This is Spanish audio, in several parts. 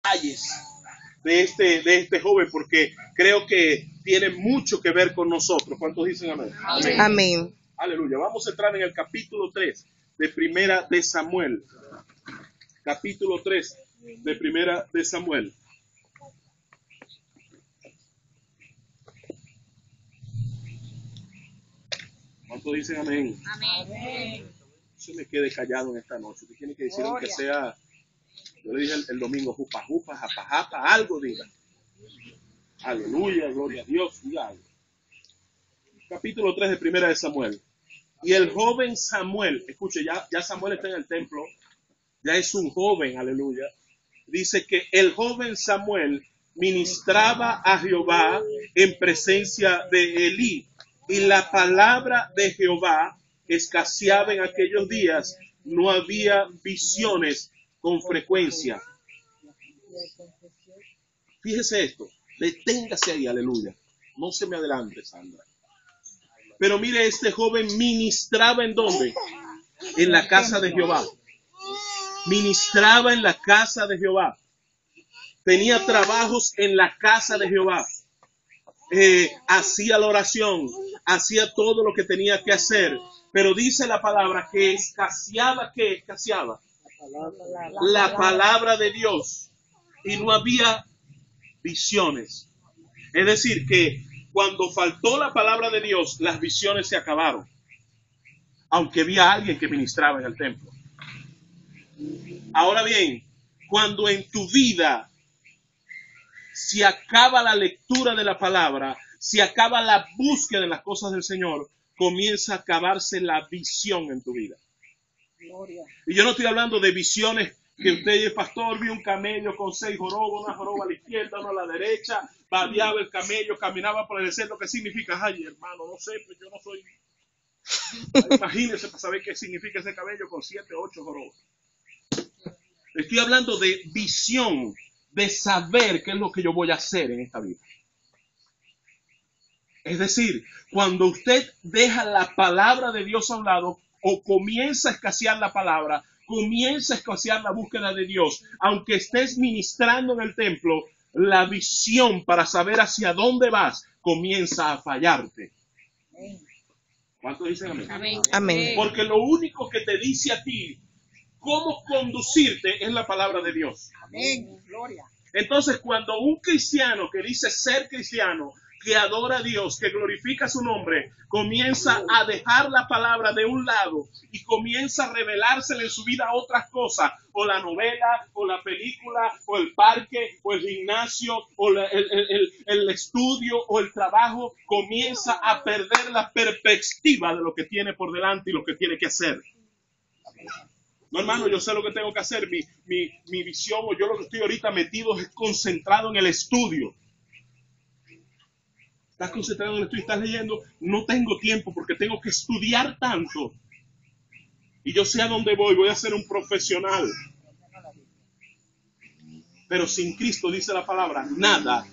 detalles de este joven, porque creo que tiene mucho que ver con nosotros. ¿Cuántos dicen amén? Amén. Amén. Aleluya. Vamos a entrar en el capítulo 3 de Primera de Samuel. Capítulo 3 de Primera de Samuel. ¿Cuántos dicen amén? Amén. No se me quede callado en esta noche. Usted tiene que decir, aunque sea, yo le dije el domingo, jupa, jupa, japa, japa, algo diga. Aleluya, gloria a Dios, diga algo. Capítulo 3 de Primera de Samuel. Y el joven Samuel, escuche, ya Samuel está en el templo, ya es un joven, aleluya. Dice que el joven Samuel ministraba a Jehová en presencia de Elí. Y la palabra de Jehová escaseaba en aquellos días. No había visiones con frecuencia. Fíjese esto. Deténgase ahí, aleluya. No se me adelante, Sandra. Pero mire, este joven ministraba ¿en dónde? En la casa de Jehová. Ministraba en la casa de Jehová. Tenía trabajos en la casa de Jehová. Hacía la oración, hacía todo lo que tenía que hacer, pero dice la palabra que escaseaba, ¿qué escaseaba? La palabra de Dios, y no había visiones. Es decir, que cuando faltó la palabra de Dios, las visiones se acabaron, aunque había alguien que ministraba en el templo. Ahora bien, cuando en tu vida se acaba la lectura de la palabra, se acaba la búsqueda de las cosas del Señor, comienza a acabarse la visión en tu vida. Gloria. Y yo no estoy hablando de visiones que usted, el pastor, vio un camello con 6 jorobas, una joroba a la izquierda, una a la derecha, babeaba el camello, caminaba por el desierto. ¿Qué significa? Ay, hermano, no sé, pues yo no soy. Imagínese para saber qué significa ese camello con 7 o 8 jorobas. Estoy hablando de visión, de saber qué es lo que yo voy a hacer en esta vida. Es decir, cuando usted deja la palabra de Dios a un lado o comienza a escasear la palabra, comienza a escasear la búsqueda de Dios, aunque estés ministrando en el templo, la visión para saber hacia dónde vas comienza a fallarte. ¿Cuántos dicen amén? Amén. Amén. Porque lo único que te dice a ti cómo conducirte es la palabra de Dios. Amén. Gloria. Entonces, cuando un cristiano que dice ser cristiano, que adora a Dios, que glorifica su nombre, comienza a dejar la palabra de un lado y comienza a revelársele en su vida otras cosas, o la novela, o la película, o el parque, o el gimnasio, o el estudio, o el trabajo, comienza a perder la perspectiva de lo que tiene por delante y lo que tiene que hacer. No, hermano, yo sé lo que tengo que hacer. Mi visión, o yo lo que estoy ahorita metido es concentrado en el estudio. Estás concentrado en el estudio, estás leyendo. No tengo tiempo porque tengo que estudiar tanto. Y yo sé a dónde voy a ser un profesional. Pero sin Cristo, dice la palabra, nada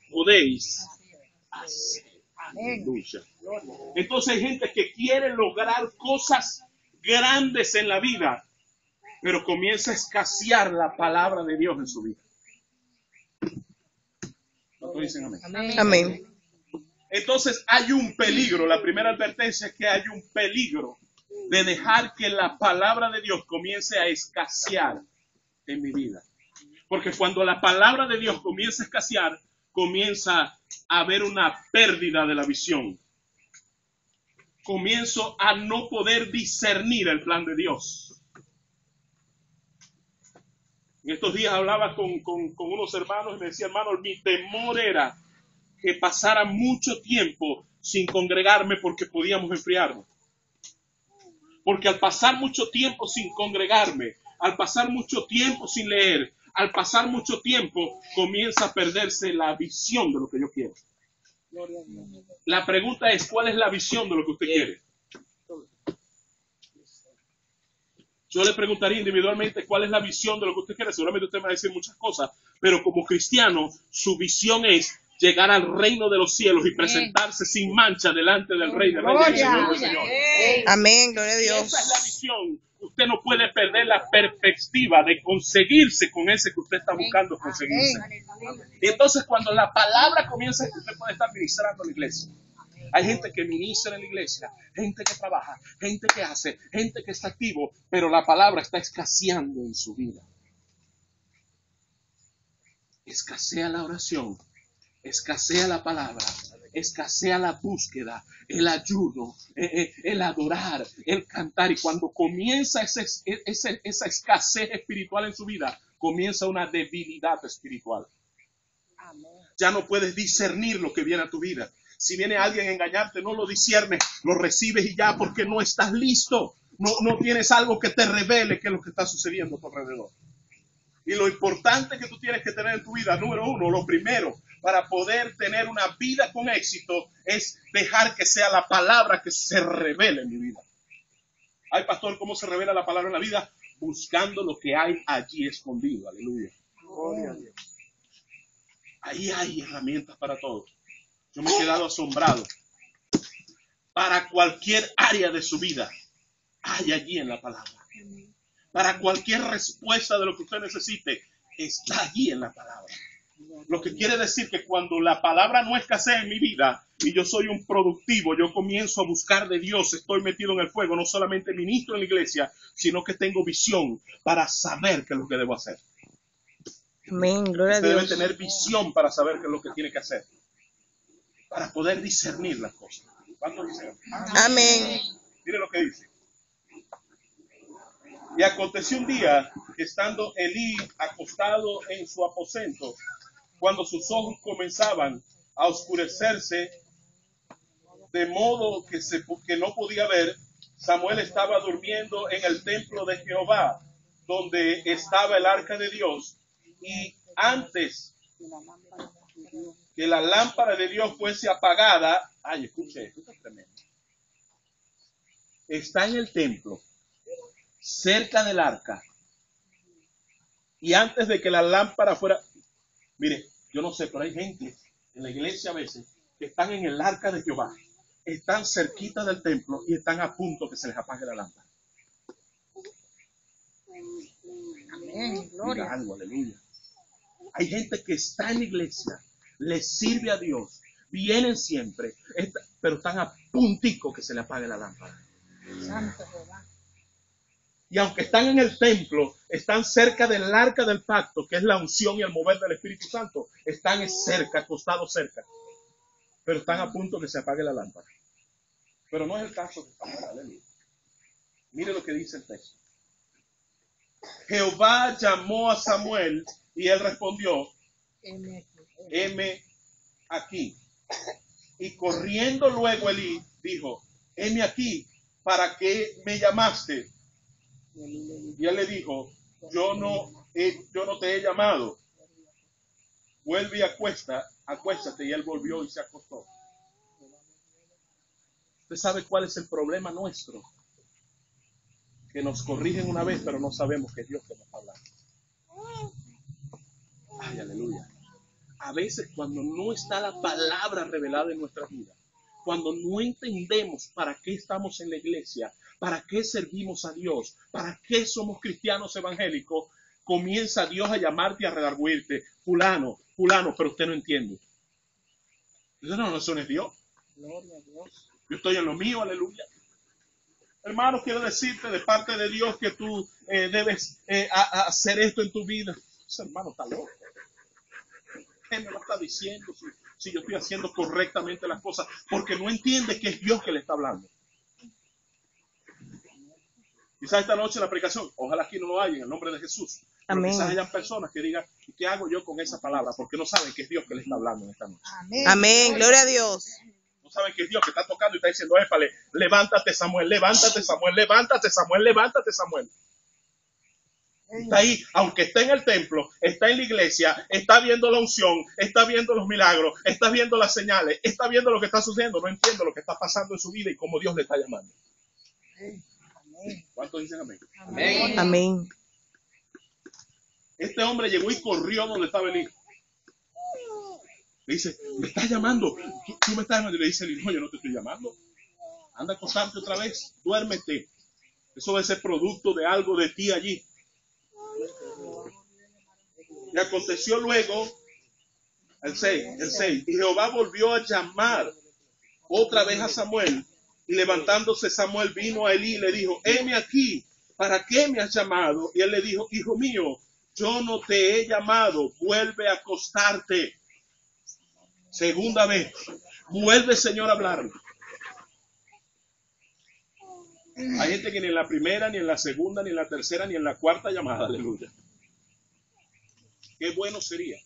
podéis hacer. Aleluya. Entonces hay gente que quiere lograr cosas grandes en la vida, pero comienza a escasear la palabra de Dios en su vida. ¿Cuántos dicen amén? Amén. Amén. Entonces hay un peligro. La primera advertencia es que hay un peligro de dejar que la palabra de Dios comience a escasear en mi vida. Porque cuando la palabra de Dios comienza a escasear, comienza a haber una pérdida de la visión. Comienzo a no poder discernir el plan de Dios. En estos días hablaba con unos hermanos y me decía, hermano, mi temor era que pasara mucho tiempo sin congregarme porque podíamos enfriarnos. Porque al pasar mucho tiempo sin congregarme, al pasar mucho tiempo sin leer, al pasar mucho tiempo, comienza a perderse la visión de lo que yo quiero. La pregunta es, ¿cuál es la visión de lo que usted quiere? Yo le preguntaría individualmente cuál es la visión de lo que usted quiere. Seguramente usted me va a decir muchas cosas, pero como cristiano, su visión es llegar al reino de los cielos y presentarse sin mancha delante del Rey de Reyes y Señor de Señores. Amén, gloria a Dios. Esa es la visión. usted no puede perder la perspectiva de conseguirse con ese que usted está buscando conseguirse. Y entonces cuando la palabra comienza, usted puede estar ministrando en la iglesia. Hay gente que ministra en la iglesia, gente que trabaja, gente que hace, gente que está activo, pero la palabra está escaseando en su vida. Escasea la oración, escasea la palabra, escasea la búsqueda, el ayuno, el adorar, el cantar. Y cuando comienza esa escasez espiritual en su vida, comienza una debilidad espiritual. Ya no puedes discernir lo que viene a tu vida. Si viene alguien a engañarte, no lo disciernes, lo recibes y ya, porque no estás listo. No tienes algo que te revele qué es lo que está sucediendo a tu alrededor. Y lo importante que tú tienes que tener en tu vida, número uno, lo primero, para poder tener una vida con éxito, es dejar que sea la palabra que se revele en mi vida. Ay, pastor, ¿cómo se revela la palabra en la vida? Buscando lo que hay allí escondido. Aleluya. Gloria a Dios. Ahí hay herramientas para todo. Yo me he quedado asombrado. Para cualquier área de su vida, hay allí en la palabra. Para cualquier respuesta de lo que usted necesite, está allí en la palabra. Lo que quiere decir que cuando la palabra no escasea en mi vida y yo soy un productivo, yo comienzo a buscar de Dios, estoy metido en el fuego, no solamente ministro en la iglesia, sino que tengo visión para saber qué es lo que debo hacer. Amén, gloria a Usted debe Dios. tener visión para saber qué es lo que tiene que hacer, para poder discernir las cosas. ¿Cuántos dicen? Amén. Mire lo que dice. Y aconteció un día que estando Elí acostado en su aposento, cuando sus ojos comenzaban a oscurecerse, de modo que no podía ver, Samuel estaba durmiendo en el templo de Jehová, donde estaba el arca de Dios, y antes que la lámpara de Dios fuese apagada, ay, escuche, esto es tremendo. Está en el templo, cerca del arca, y antes de que la lámpara fuera, mire, yo no sé, pero hay gente en la iglesia a veces que están en el arca de Jehová, están cerquita del templo y están a punto que se les apague la lámpara. Amén, Diga gloria. algo, aleluya. Hay gente que está en la iglesia, le sirve a Dios, vienen siempre, pero están a puntico que se le apague la lámpara. Santo Jehová. Y aunque están en el templo, están cerca del arca del pacto, que es la unción y el mover del Espíritu Santo. Están cerca, acostados cerca. Pero están a punto que se apague la lámpara. Pero no es el caso de Samuel, aleluya. Mire lo que dice el texto. Jehová llamó a Samuel y él respondió, heme aquí. Y corriendo luego Elí dijo, heme aquí, ¿para qué me llamaste? Y él le dijo, yo no te he llamado. Vuelve y acuéstate. Y él volvió y se acostó. ¿Usted sabe cuál es el problema nuestro? Que nos corrigen una vez, pero no sabemos que es Dios que nos habla. Ay, aleluya. A veces cuando no está la palabra revelada en nuestra vida, cuando no entendemos para qué estamos en la iglesia, para qué servimos a Dios, para qué somos cristianos evangélicos, comienza Dios a llamarte y a redarguirte. Fulano, pero usted no entiende. No, eso no es Dios. Gloria a Dios. Yo estoy en lo mío, aleluya. Hermano, quiero decirte de parte de Dios que tú debes hacer esto en tu vida. Ese hermano está loco. ¿Qué me lo está diciendo si yo estoy haciendo correctamente las cosas? Porque no entiende que es Dios que le está hablando. Quizás esta noche la predicación, ojalá aquí no lo haya en el nombre de Jesús. Pero Amén. quizás hayan personas que digan, ¿qué hago yo con esa palabra? Porque no saben que es Dios que le está hablando en esta noche. Amén. Amén, gloria a Dios. No saben que es Dios que está tocando y está diciendo, épale, levántate Samuel, levántate Samuel, levántate Samuel, levántate Samuel. Está ahí, aunque está en el templo, está en la iglesia, está viendo la unción, está viendo los milagros, está viendo las señales, está viendo lo que está sucediendo, no entiende lo que está pasando en su vida y cómo Dios le está llamando. ¿Cuántos dicen amén? Amén. Amén. Este hombre llegó y corrió donde estaba el hijo. Le dice, me estás llamando, tú me estás llamando. Y le dice el hijo, yo no te estoy llamando. Anda a acostarte otra vez, duérmete. Eso debe ser producto de algo de ti allí. Y aconteció luego, el 6, y Jehová volvió a llamar otra vez a Samuel, y levantándose Samuel vino a Elí y le dijo, heme aquí, ¿para qué me has llamado? Y él le dijo, hijo mío, yo no te he llamado, vuelve a acostarte. Segunda vez, vuelve Señor a hablarme. Hay gente que ni en la primera, ni en la segunda, ni en la tercera, ni en la cuarta llamada, aleluya. Qué bueno sería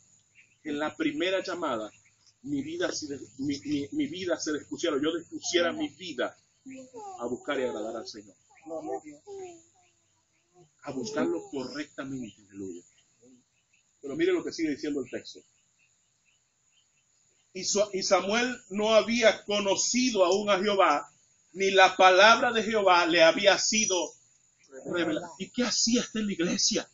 que en la primera llamada mi vida se dispusiera, yo dispusiera mi vida a buscar y agradar al Señor. A buscarlo correctamente, aleluya. Pero mire lo que sigue diciendo el texto. Y Samuel no había conocido aún a Jehová, ni la palabra de Jehová le había sido revelada. ¿Y qué hacía este en la iglesia?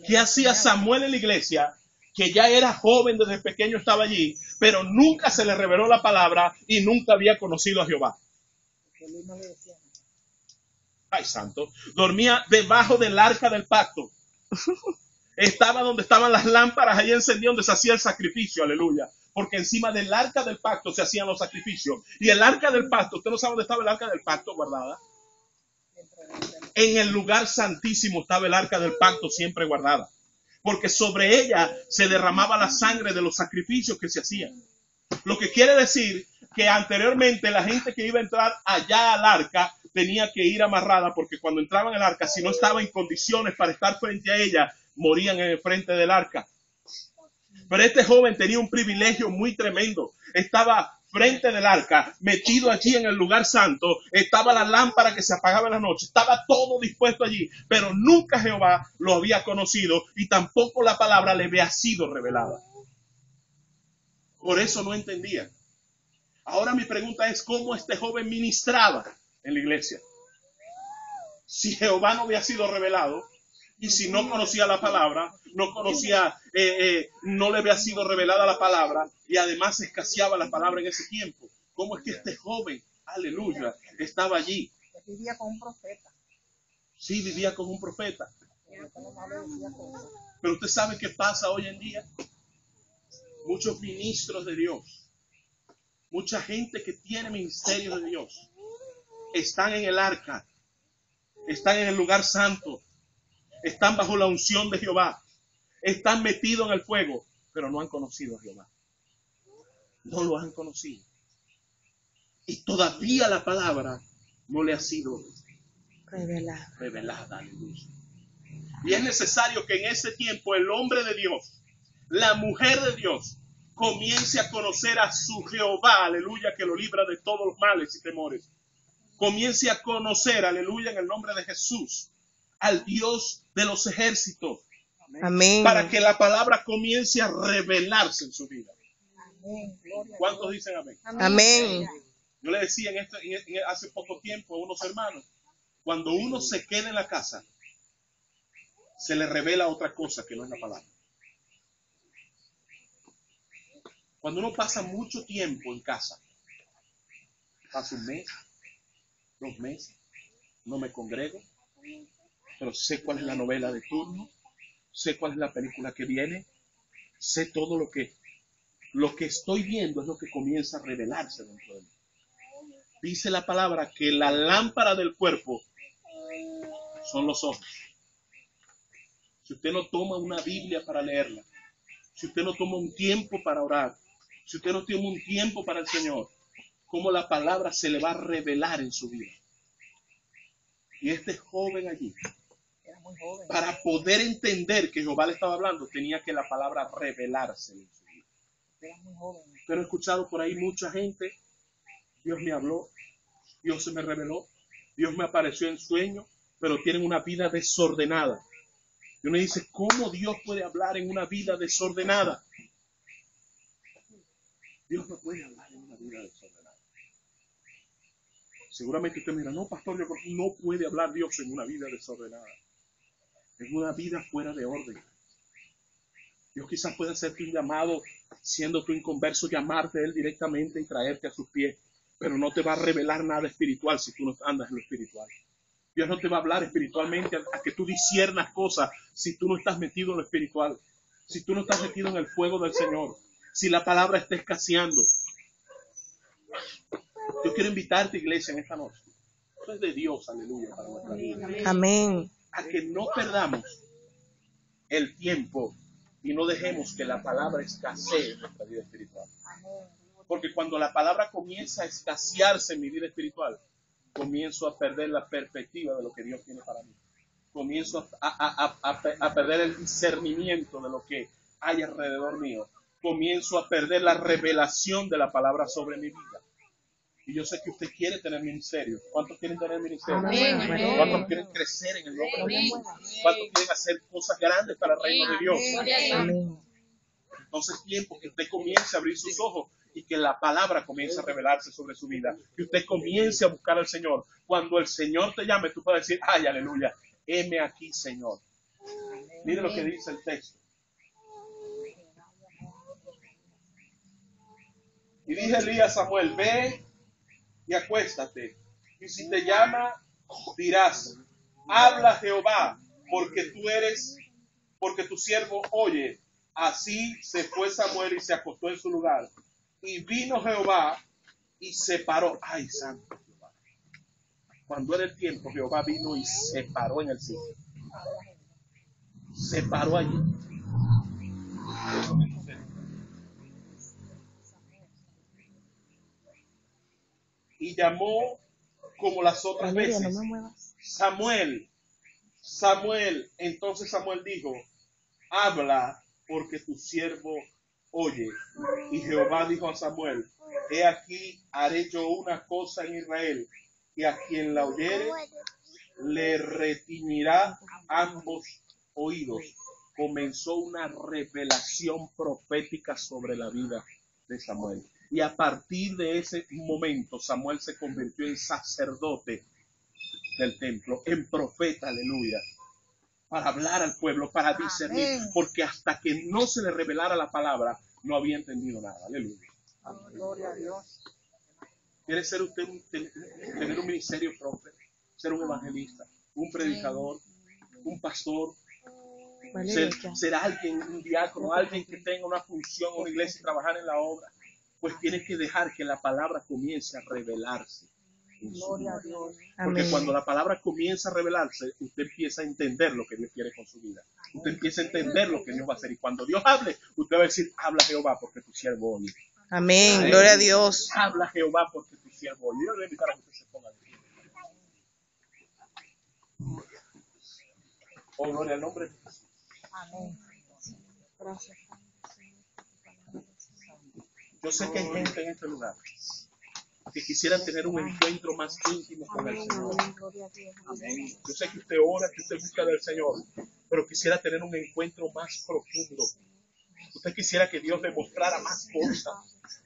¿Qué hacía Samuel en la iglesia? Que ya era joven, desde pequeño estaba allí, pero nunca se le reveló la palabra y nunca había conocido a Jehová. Ay, santo. Dormía debajo del arca del pacto. Estaba donde estaban las lámparas, ahí encendido donde se hacía el sacrificio, aleluya. Porque encima del arca del pacto se hacían los sacrificios. Y el arca del pacto, ¿usted no sabe dónde estaba el arca del pacto guardada? En el lugar santísimo estaba el arca del pacto siempre guardada. Porque sobre ella se derramaba la sangre de los sacrificios que se hacían. Lo que quiere decir que anteriormente la gente que iba a entrar allá al arca tenía que ir amarrada, porque cuando entraban al arca, si no estaba en condiciones para estar frente a ella, morían en el frente del arca. Pero este joven tenía un privilegio muy tremendo. Estaba frente del arca, metido allí en el lugar santo, estaba la lámpara que se apagaba en la noche, estaba todo dispuesto allí, pero nunca Jehová lo había conocido y tampoco la palabra le había sido revelada. Por eso no entendía. Ahora mi pregunta es, ¿cómo este joven ministraba en la iglesia? Si Jehová no había sido revelado, y si no conocía la palabra, no le había sido revelada la palabra, y además escaseaba la palabra en ese tiempo. ¿Cómo es que este joven, aleluya, estaba allí? Vivía con un profeta. Sí, vivía con un profeta. Pero usted sabe qué pasa hoy en día. Muchos ministros de Dios, mucha gente que tiene ministerio de Dios, están en el arca, están en el lugar santo, están bajo la unción de Jehová, están metidos en el fuego, pero no han conocido a Jehová. No lo han conocido. Y todavía la palabra no le ha sido revelada. Aleluya. Y es necesario que en ese tiempo el hombre de Dios, la mujer de Dios, comience a conocer a su Jehová, aleluya, que lo libra de todos los males y temores. Comience a conocer, aleluya, en el nombre de Jesús, al Dios de los ejércitos. Amén. Para que la palabra comience a revelarse en su vida. ¿Cuántos dicen amén? Amén. Yo le decía hace poco tiempo a unos hermanos, cuando uno se queda en la casa, se le revela otra cosa que no es la palabra. Cuando uno pasa mucho tiempo en casa, pasa un mes, 2 meses, no me congrego, pero sé cuál es la novela de turno, sé cuál es la película que viene, sé todo lo que estoy viendo es lo que comienza a revelarse dentro de mí. Dice la palabra que la lámpara del cuerpo son los ojos. Si usted no toma una Biblia para leerla, si usted no toma un tiempo para orar, si usted no toma un tiempo para el Señor, ¿cómo la palabra se le va a revelar en su vida? Y este joven allí, para poder entender que Jehová le estaba hablando, tenía que la palabra revelarse en su vida. Pero he escuchado por ahí mucha gente, Dios me habló, Dios se me reveló, Dios me apareció en sueño, pero tienen una vida desordenada. Y uno dice, ¿cómo Dios puede hablar en una vida desordenada? Dios no puede hablar en una vida desordenada. Seguramente usted me dirá, no, pastor, no puede hablar Dios en una vida desordenada. En una vida fuera de orden. Dios quizás pueda hacerte un llamado, siendo tú inconverso, llamarte a Él directamente y traerte a sus pies. pero no te va a revelar nada espiritual si tú no andas en lo espiritual. Dios no te va a hablar espiritualmente a que tú disciernas cosas si tú no estás metido en lo espiritual, si tú no estás metido en el fuego del Señor, si la palabra está escaseando. Yo quiero invitarte, iglesia, en esta noche. Esto es de Dios, aleluya, para nuestra vida. Amén. A que no perdamos el tiempo y no dejemos que la palabra escasee en nuestra vida espiritual. Porque cuando la palabra comienza a escasearse en mi vida espiritual, comienzo a perder la perspectiva de lo que Dios tiene para mí. Comienzo a perder el discernimiento de lo que hay alrededor mío. Comienzo a perder la revelación de la palabra sobre mi vida. Y yo sé que usted quiere tener ministerio. ¿Cuántos quieren tener ministerio? Amén. ¿Cuántos quieren crecer en el nombre de Jesús? ¿Cuántos quieren hacer cosas grandes para el reino de Dios? Amén. Entonces es tiempo que usted comience a abrir sus ojos y que la palabra comience a revelarse sobre su vida. Que usted comience a buscar al Señor. Cuando el Señor te llame, tú puedes decir, ay, aleluya, heme aquí, Señor. Mire lo que dice el texto. Y dije Elías a Samuel, ve y acuéstate. Y si te llama, dirás, habla Jehová, porque tu siervo oye. Así se fue Samuel y se acostó en su lugar. Y vino Jehová y se paró. Ay, santo Jehová. Cuando era el tiempo, Jehová vino y se paró en el sitio. Se paró allí. Y llamó como las otras veces, Samuel, Samuel. Entonces Samuel dijo, habla, porque tu siervo oye. Y Jehová dijo a Samuel, he aquí, haré yo una cosa en Israel, que a quien la oyere le retiñirá ambos oídos. Comenzó una revelación profética sobre la vida de Samuel. Y a partir de ese momento, Samuel se convirtió en sacerdote del templo, en profeta, aleluya, para hablar al pueblo, para discernir, porque hasta que no se le revelara la palabra, no había entendido nada, aleluya. Gloria a Dios. ¿Quiere ser usted tener un ministerio propio? Ser un evangelista, un predicador, un pastor, ser alguien, un diácono, alguien que tenga una función en una iglesia y trabajar en la obra. Pues tienes que dejar que la palabra comience a revelarse. Gloria a Dios. Porque cuando la palabra comienza a revelarse, usted empieza a entender lo que Dios quiere con su vida. Usted empieza a entender lo que Dios va a hacer. Y cuando Dios hable, usted va a decir, habla Jehová porque tu siervo oye. Amén. Gloria a Dios. Habla Jehová porque tu siervo oye. Yo le voy a invitar a que usted se ponga de pie. Oh, gloria al nombre de Jesús. Amén. Gracias. Yo sé que hay gente en este lugar que quisieran tener un encuentro más íntimo con el Señor. Yo sé que usted ora, que usted busca del Señor, pero quisiera tener un encuentro más profundo. Usted quisiera que Dios le mostrara más cosas.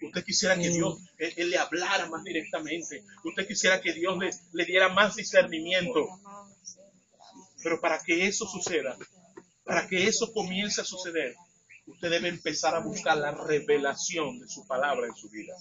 Usted quisiera que Dios él le hablara más directamente. Usted quisiera que Dios le diera más discernimiento. Pero para que eso suceda, para que eso comience a suceder, usted debe empezar a buscar la revelación de su palabra en su vida.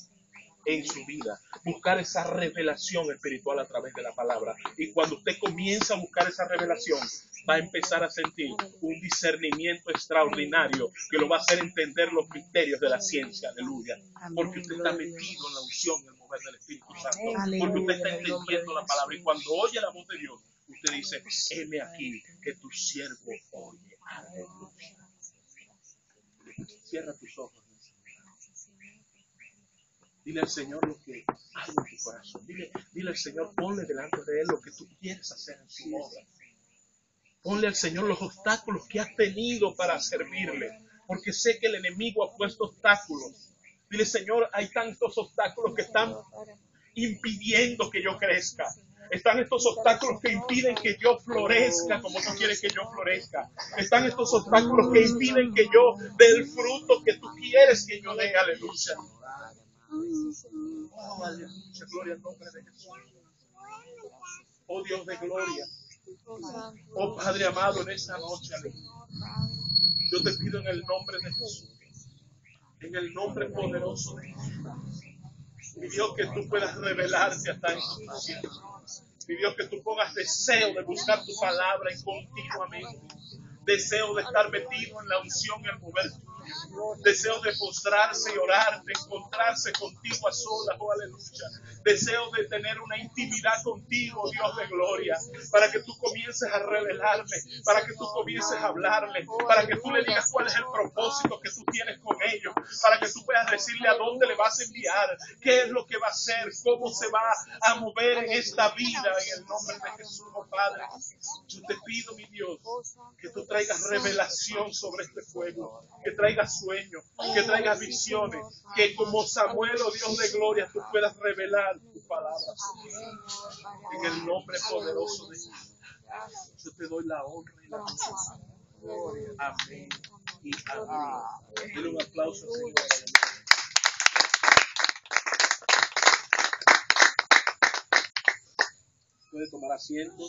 En su vida, buscar esa revelación espiritual a través de la palabra. Y cuando usted comienza a buscar esa revelación, va a empezar a sentir un discernimiento extraordinario que lo va a hacer entender los misterios de la ciencia, aleluya. Porque usted está metido en la unción y el mover del Espíritu Santo. Porque usted está entendiendo la palabra. Y cuando oye la voz de Dios, usted dice, heme aquí, que tu siervo oye. Aleluya. Cierra tus ojos. Dile al Señor lo que hay en tu corazón. Dile al Señor, ponle delante de Él lo que tú quieres hacer en su obra. Ponle al Señor los obstáculos que has tenido para servirle. Porque sé que el enemigo ha puesto obstáculos. Dile, Señor, hay tantos obstáculos que están impidiendo que yo crezca. Están estos obstáculos que impiden que yo florezca como tú quieres que yo florezca. Están estos obstáculos que impiden que yo dé el fruto que tú quieres que yo dé. Aleluya. Oh, aleluya, gloria al nombre de Jesús. Oh, Dios de gloria. Oh, Padre amado, en esta noche, aleluya. Yo te pido en el nombre de Jesús, en el nombre poderoso de Jesús, Mi Dios, que tú puedas revelarte hasta en tu conciencia. Mi Dios, que tú pongas deseo de buscar tu palabra y continuamente. Deseo de estar metido en la unción y el mover tuyo. Deseo de postrarse y orar, de encontrarse contigo a solas, oh aleluya. Deseo de tener una intimidad contigo, Dios de gloria, para que tú comiences a revelarme, para que tú comiences a hablarle, para que tú le digas cuál es el propósito que tú tienes con ellos, para que tú puedas decirle a dónde le vas a enviar, qué es lo que va a hacer, cómo se va a mover en esta vida, en el nombre de Jesús, oh Padre. Yo te pido, mi Dios, que tú traigas revelación sobre este pueblo, que traigas sueños, que traigas visiones, que como Samuel, oh Dios de gloria, tú puedas revelar tu palabra. En el nombre poderoso de Jesús, yo te doy la honra y la gloria. Amén y amén. Dile un aplauso, Señor. Puede tomar asiento.